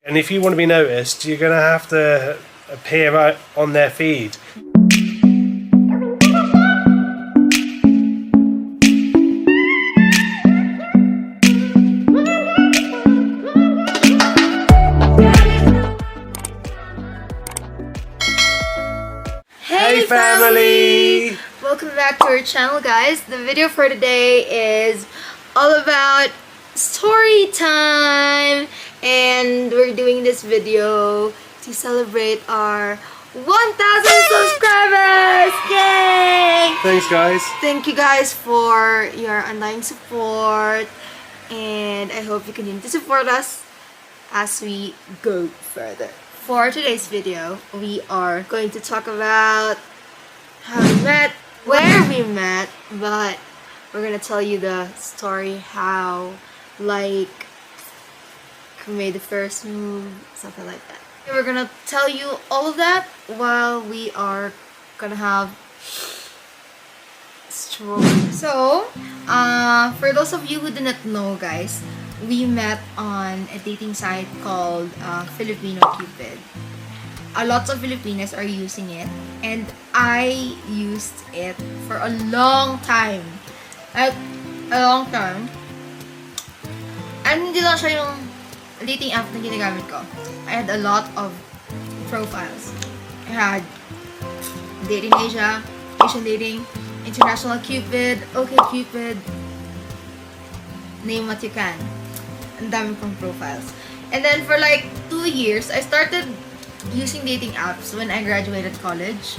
And if you want to be noticed, you're going to have to appear right on their feed. Hey family! Welcome back to our channel, guys. The video for today is all about story time, and we're doing this video to celebrate our 1,000 subscribers! Yay! Thanks, guys. Thank you guys for your undying support, and I hope you continue to support us as we go further. For today's video, we are going to talk about how we met, where we met, but we're gonna tell you the story how, like, we made the first move, something like that. We're gonna tell you all of that while we are gonna have strawberry. So, for those of you who do not know, guys, we met on a dating site called FilipinoCupid. A lot of Filipinos are using it, and I used it for a long time. Like, a long time. And hindi lang siya yung dating app na ginagamit ko. I had a lot of profiles. I had Dating Asia, Asian Dating, International Cupid, OkCupid, name what you can. Ang dami pang profiles. And then for like 2 years, I started using dating apps when I graduated college.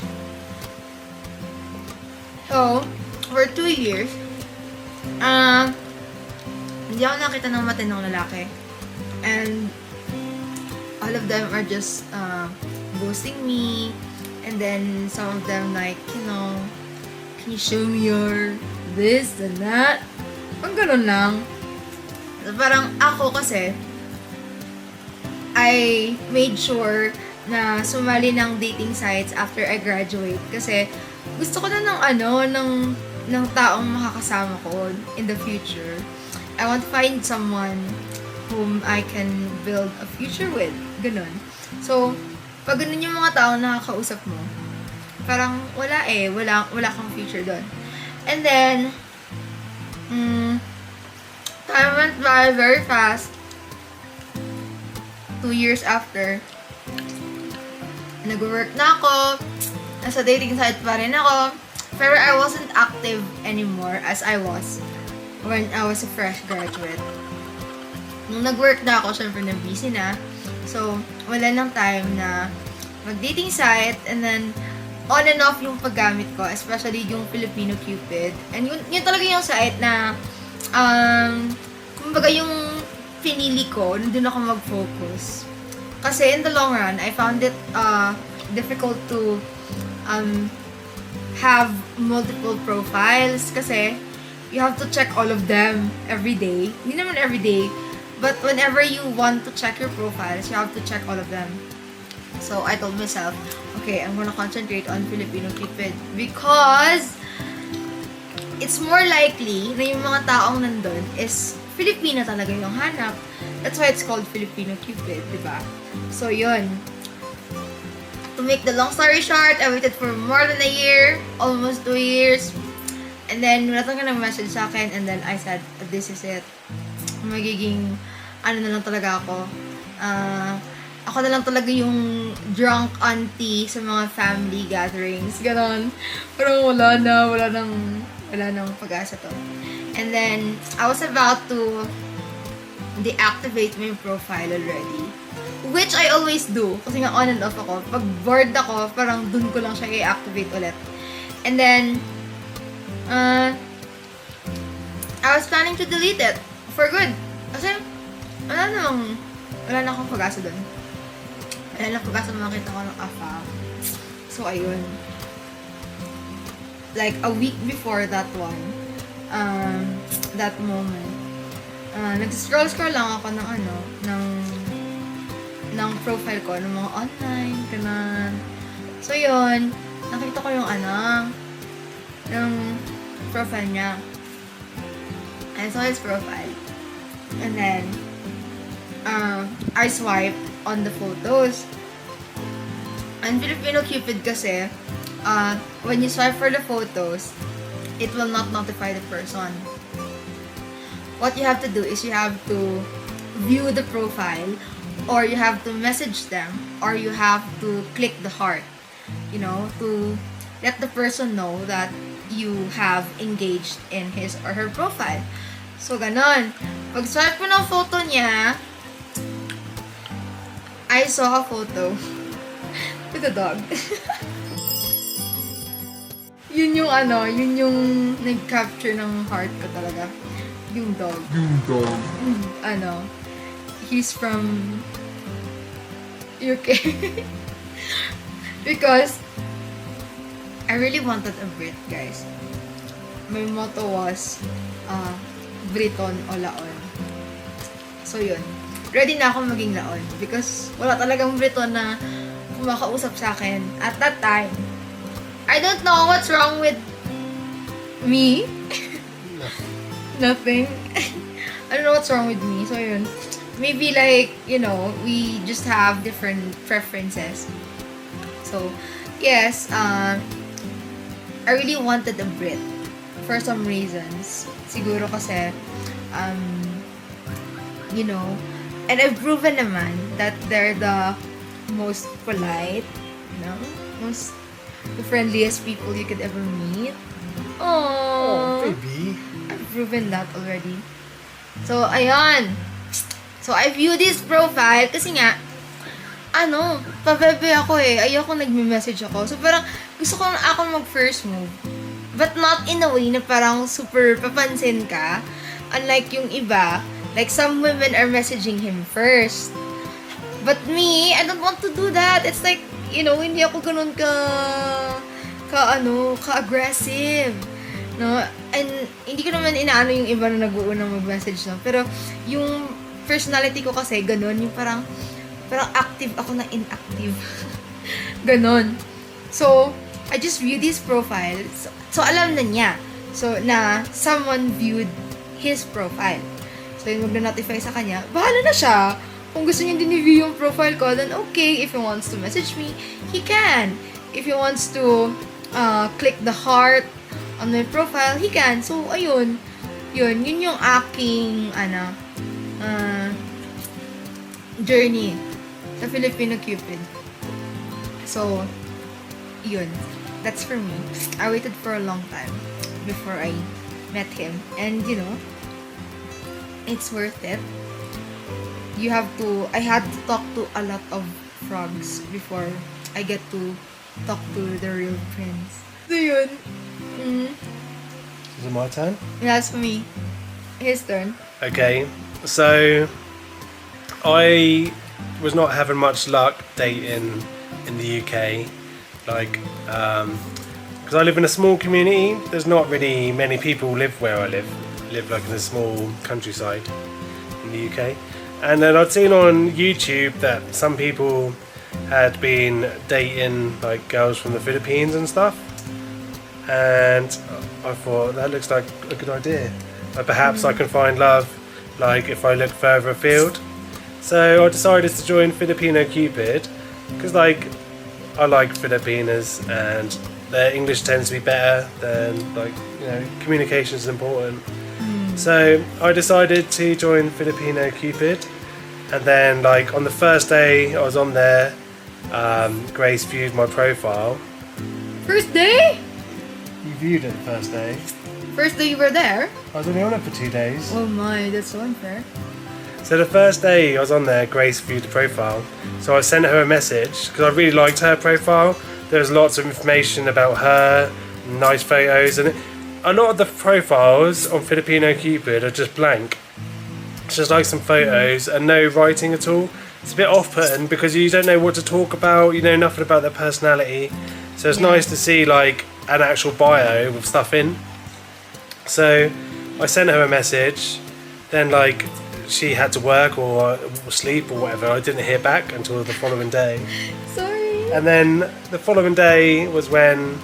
So, for 2 years, hindi ako nakita ng matinong lalaki. And all of them are just ghosting me. And then some of them like, you know, can you show me your this and that? Ang ganun lang. Parang ako kasi, I made sure na sumali ng dating sites after I graduate kasi gusto ko na ng taong makakasama ko in the future. I want to find someone whom I can build a future with. Ganun. So, pag ganun yung mga taong nakakausap mo, parang wala kang future doon. And then, time went by very fast. 2 years after, nag-work na ako, nasa dating site pa rin ako, pero I wasn't active anymore as I was when I was a fresh graduate. Nung nag-work na ako, syempre na-busy na, so wala nang time na mag-dating site, and then on and off yung paggamit ko, especially yung FilipinoCupid. And yun talaga yung site na kumbaga yung pinili ko, doon ako mag-focus. Kasi in the long run, I found it difficult to have multiple profiles kasi you have to check all of them every day. Hindi naman every day, but whenever you want to check your profiles, you have to check all of them. So I told myself, okay, I'm gonna concentrate on FilipinoCupid because it's more likely na yung mga taong nandun is Filipino talaga yung hanap. That's why it's called FilipinoCupid, diba? So, yun. To make the long story short, I waited for more than a year, almost 2 years. And then, wala talaga nag-message sa akin, and then I said, this is it. Magiging, na lang talaga ako. Ako na lang talaga yung drunk auntie sa mga family gatherings. Ganon. Pero wala nang pag-asa to. And then, I was about to deactivate my profile already. Which I always do. Kasi nga on and off ako. Pag bored ako, parang dun ko lang siya i-activate ulit. And then, I was planning to delete it for good. Kasi, wala na akong pag-asa dun. Wala na pag-asa makita ko ng afa. So, ayun. Like, a week before that one, that moment, nag-scroll lang ako ng profile ko, ng mga online, kanan. So, yun, nakita ko yung ng profile niya. I saw his profile. And then, I swipe on the photos. And FilipinoCupid kasi, when you swipe for the photos, it will not notify the person. What you have to do is you have to view the profile, or you have to message them, or you have to click the heart, you know, to let the person know that you have engaged in his or her profile. So, ganon. Pag swipe ko ng photo niya, I saw a photo with a dog. Yun yung nag-capture ng heart ko talaga. Yung dog. He's from UK. Because I really wanted a Brit, guys. My motto was Briton o Laon. So yun. Ready na ako maging Laon. Because wala talagang Briton na kumakausap sa akin at that time. I don't know what's wrong with me. Nothing. I don't know what's wrong with me. So yun. Maybe like, you know, we just have different preferences. So, yes, I really wanted a Brit for some reasons. Siguro kasi, you know, and I've proven naman that they're the most polite, you know, the friendliest people you could ever meet. Oh, baby. I've proven that already. So, ayun. So, I view this profile kasi nga, pabebe ako eh. Ayoko nagme-message ako. So, parang gusto ko ako mag-first move. But not in a way na parang super papansin ka. Unlike yung iba, like some women are messaging him first. But me, I don't want to do that. It's like, you know, hindi ako ganun ka-aggressive. No? And hindi ko naman inaano yung iba na nag-uunang mag-message, no? Pero yung personality ko kasi ganun, yung parang active ako na inactive. Ganon. So, I just view these profiles. So, alam na niya. So, na someone viewed his profile. So, yung mag-notify sa kanya, bahala na siya. Kung gusto niya din i-view yung profile ko, then okay. If he wants to message me, he can. If he wants to click the heart on my profile, he can. So, ayun. Yun yung aking, journey sa FilipinoCupid. So, yun. That's for me. I waited for a long time before I met him. And, you know, it's worth it. I had to talk to a lot of frogs before I get to talk to the real prince. So, yun. Is it my turn? Yeah, that's for me. His turn. Okay, so I was not having much luck dating in the UK, like, because I live in a small community. There's not really many people live where I live like in a small countryside in the UK. And then I'd seen on YouTube that some people had been dating like girls from the Philippines and stuff, and I thought that looks like a good idea. Perhaps I can find love, like if I look further afield. So I decided to join FilipinoCupid because, like, I like Filipinas and their English tends to be better than, like, you know, communication is important. So I decided to join FilipinoCupid, and then, like, on the first day I was on there, Grace viewed my profile. First day? You viewed it the first day. First day you were there? I was only on it for 2 days. Oh my, that's so unfair. So the first day I was on there, Grace viewed the profile. So I sent her a message because I really liked her profile. There was lots of information about her, nice photos, and a lot of the profiles on FilipinoCupid are just blank. It's just like some photos and no writing at all. It's a bit off-putting because you don't know what to talk about, you know nothing about their personality. So it's nice to see like an actual bio with stuff in. So I sent her a message, then like she had to work or sleep or whatever. I didn't hear back until the following day. Sorry. And then the following day was when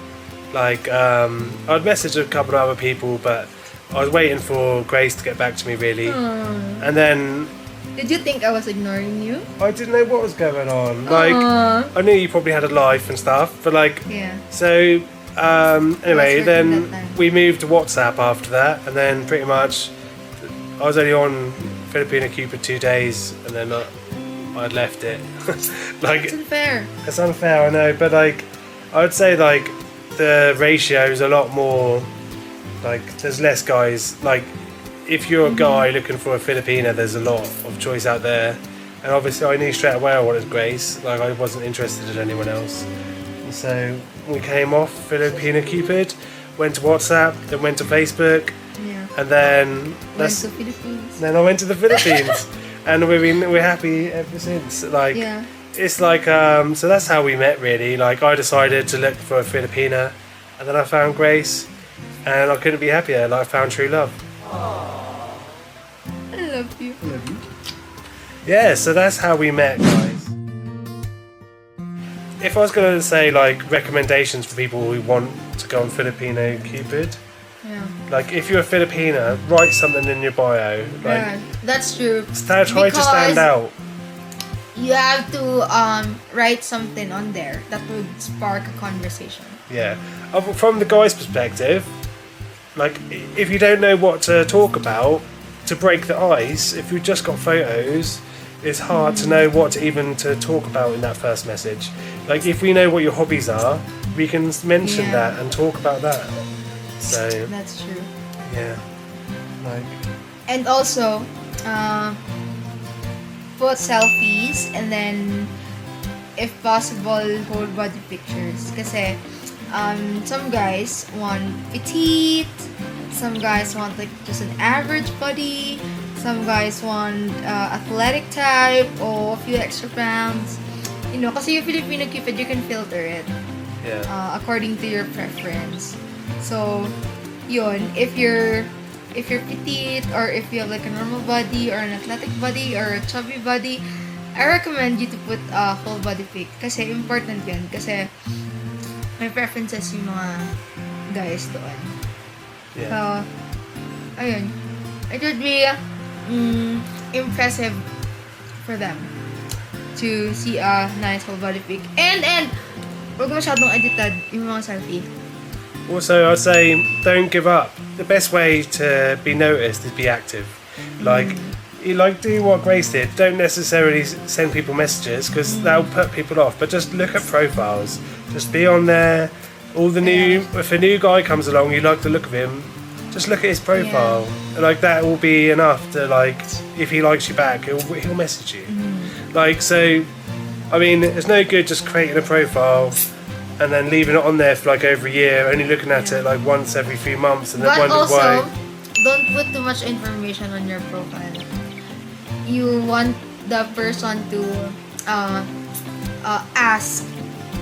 like I'd messaged a couple of other people, but I was waiting for Grace to get back to me really. And then Did you think I was ignoring you? I didn't know what was going on. Like, Aww. I knew you probably had a life and stuff, but like, Yeah. so anyway, working then that time. we moved to WhatsApp after that, and then pretty much I was only on FilipinoCupid 2 days, and then I'd left it. Like, It's unfair. it's unfair, I know, but like, I would say like the ratio is a lot more. Like, there's less guys. Like, if you're a guy looking for a Filipina, there's a lot of choice out there. And obviously, I knew straight away I wanted Grace. Like, I wasn't interested in anyone else. And so we came off FilipinoCupid, went to WhatsApp, then went to Facebook, Yeah. and then Went to Philippines. then I went to the Philippines, and we're happy ever since. Like, Yeah. it's like so that's how we met really. Like, I decided to look for a Filipina, and then I found Grace, and I couldn't be happier. Like, I found true love. I love you. Yeah, so that's how we met, guys. If I was going to say like recommendations for people who want to go on FilipinoCupid, Yeah. like if you're a Filipina, write something in your bio. Like, Yeah. That's true. try to stand Because out. You have to write something on there that would spark a conversation. Yeah. From the guy's perspective, like if you don't know what to talk about, to break the ice, if you've just got photos, it's hard to know what to talk about in that first message. Like if we know what your hobbies are, we can mention Yeah. that and talk about that. So That's true. yeah, like And also, put selfies and then, if possible, whole body pictures. Kasi, some guys want petite, some guys want like just an average body, some guys want athletic type or a few extra pounds. You know, kasi yung FilipinoCupid, you can filter it yeah, according to your preference. So, yun, if you're petite or if you have like a normal body or an athletic body or a chubby body, I recommend you to put a whole body pic kasi important yun kasi may preferences yung mga guys doon. yeah. So, ayun. It would be impressive for them to see a nice whole body pic. And huwag masyadong edited yung mga selfie. Also, I'd say don't give up. The best way to be noticed is be active. Like, do what Grace did. Don't necessarily send people messages because that'll put people off. But just look at profiles. Just be on there. All the new. If a new guy comes along, you like the look of him. Just look at his profile. And like that will be enough to like. If he likes you back, he'll message you. Like so. I mean, it's no good just creating a profile and then leaving it on there for like over a year, only looking at it like once every few months, and then But wondering also, why. don't put too much information on your profile. You want the person to ask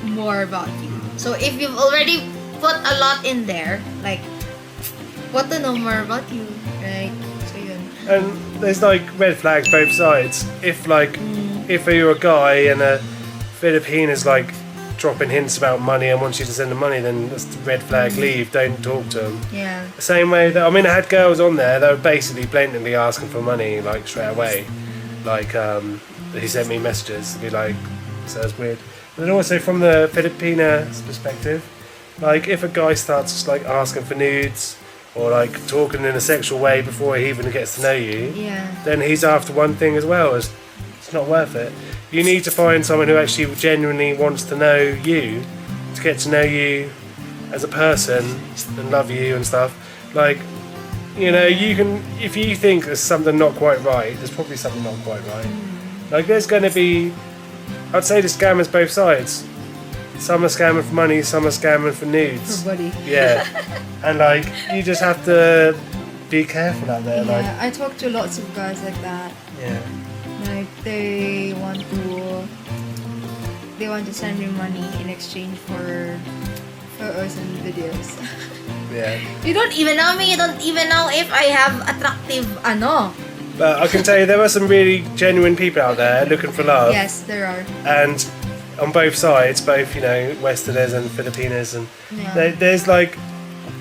more about you. So if you've already put a lot in there, like, want to know more about you, right? So yun. And there's like red flags both sides. If like, if you're a guy and a Philippine is like dropping hints about money and wants you to send them money, then that's the red flag. Leave. Don't talk to them. Yeah. The same way that I mean, I had girls on there that were basically blatantly asking for money, like straight away. Like he sent me messages to be like, so that's weird. But then also from the Filipina's perspective, like if a guy starts just like asking for nudes or like talking in a sexual way before he even gets to know you, Yeah. then he's after one thing as well. It's not worth it. You need to find someone who actually genuinely wants to know you, to get to know you as a person and love you and stuff. Like, you know, you can, if you think there's something not quite right, there's probably something not quite right. Like, there's going to be, I'd say the scammers both sides. Some are scamming for money, some are scamming for nudes. For body. Yeah. And like, you just have to be careful out there. Like, Yeah, I talk to lots of guys like that. yeah. Like they want to send me money in exchange for photos and videos. Yeah. You don't even know me. You don't even know if I have attractive But I can tell you there are some really genuine people out there looking for love. Yes, there are. And on both sides, both, you know, Westerners and Filipinas, and Yeah. there's like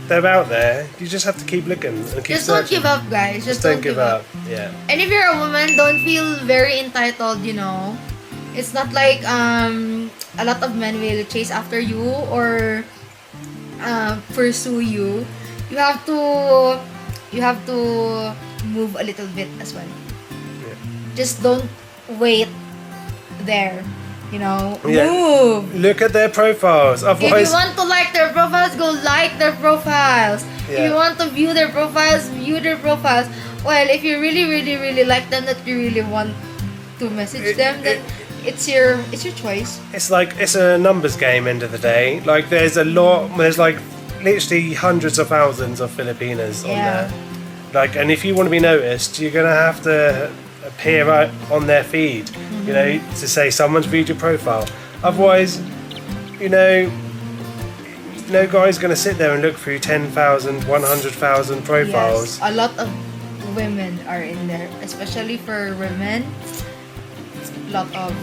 they're out there. You just have to keep looking and keep Just don't searching. give up, guys. Just Don't give up. Yeah. And if you're a woman, don't feel very entitled, you know. It's not like a lot of men will chase after you or pursue you. You have to move a little bit as well. Yeah. Just don't wait there. You know, Yeah. move. Look at their profiles. If Otherwise, you want to like their profiles, go like their profiles. If Yeah. you want to view their profiles, view their profiles. Well, if you really, really, really like them, that you really want to message them, then it's your choice. it's like it's a numbers game. End of the day, like there's like literally hundreds of thousands of Filipinas on Yeah. there. Like, and if you want to be noticed, you're gonna have to appear out on their feed. You know, to say someone's viewed your profile. Otherwise, you know, no guy's gonna sit there and look through 10,000, 100,000 profiles. Yes, a lot of women are in there, especially for women. A lot of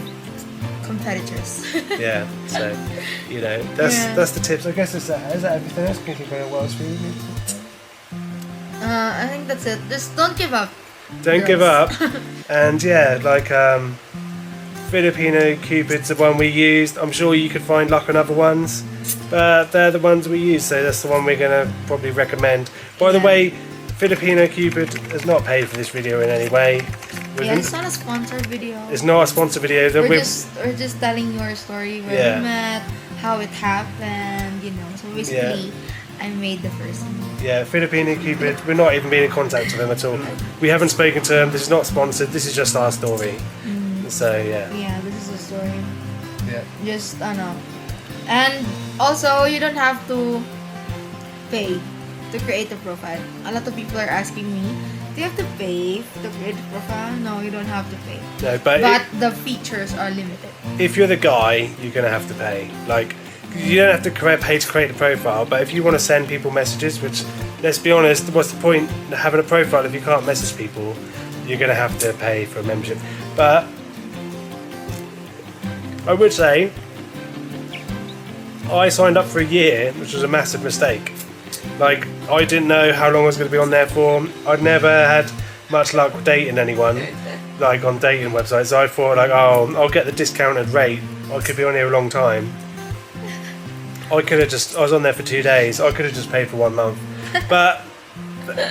competitors. Yeah, so you know Yeah. that's the tips. I guess is that everything else? Can keep going well for you. I think that's it. Just don't give up. Don't give girls. up. And yeah, like FilipinoCupid's the one we used. I'm sure you could find luck on other ones, but they're the ones we use, so that's the one we're gonna probably recommend. By the Yeah. way, FilipinoCupid has not paid for this video in any way. Yeah, it's not a sponsored video. It's not a sponsor video. That We're just telling your story where Yeah. we met, how it happened, you know. So basically, I made the first move. Yeah, FilipinoCupid. We're not even being in contact with them at all. We haven't spoken to them. This is not sponsored. This is just our story. So yeah. Yeah, this is the story. Yeah. Just know. And also, you don't have to pay to create a profile. A lot of people are asking me, do you have to pay to create a profile? No, you don't have to pay. No, but But the features are limited. if you're the guy, you're gonna have to pay. Like, you don't have to pay to create a profile, but if you want to send people messages, which, let's be honest, what's the point in having a profile if you can't message people? You're gonna have to pay for a membership. But I would say I signed up for a year, which was a massive mistake. Like, I didn't know how long I was going to be on there for. I'd never had much luck dating anyone, like on dating websites. So I thought, like, oh, I'll get the discounted rate. I could be on here a long time. I was on there for 2 days. I could have just paid for 1 month. But,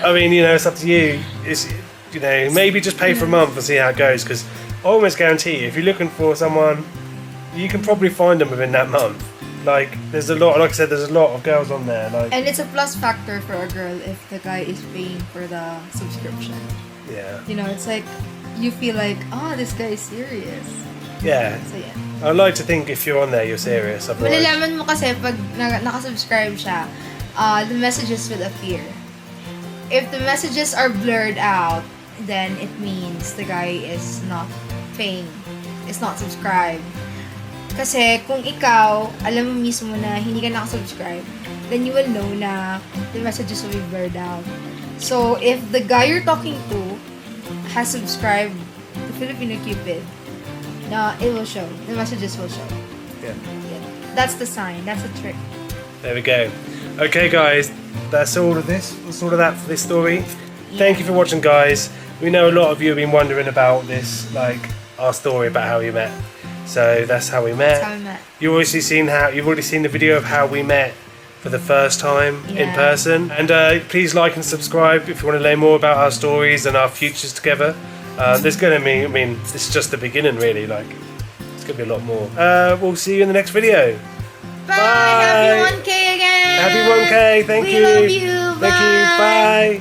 I mean, you know, it's up to you. It's, you know, maybe just pay for a month and see how it goes. Because I almost guarantee you, if you're looking for someone, you can probably find them within that month. Like, there's a lot, like I said, there's a lot of girls on there. Like, And it's a plus factor for a girl if the guy is paying for the subscription. yeah. You know, it's like, you feel like, oh, this guy is serious. Yeah. So yeah. I'd like to think if you're on there, you're serious. Otherwise, Malalaman mo kasi pag nakasubscribe siya, the messages will appear. If the messages are blurred out, then it means the guy is not paying, is not subscribed. Kasi kung ikaw, alam mo mismo na hindi ka nakasubscribe, then you will know na the messages will be blurred out. So, if the guy you're talking to has subscribed to FilipinoCupid, it will show. The messages will show. yeah. Yeah. That's the sign. That's the trick. There we go. Okay, guys, that's all of this. That's all of that for this story. Thank you for watching, guys. We know a lot of you have been wondering about this, like our story about how we met. So that's how we met. That's how we met. You've already seen the video of how we met for the first time in Yeah. person. And please like and subscribe if you want to learn more about our stories and our futures together. There's going to be, I mean, this is just the beginning, really. Like, it's going to be a lot more. We'll see you in the next video. Bye! Bye. Happy 1K again! Happy 1K. Thank we you. love you. Thank you. Bye.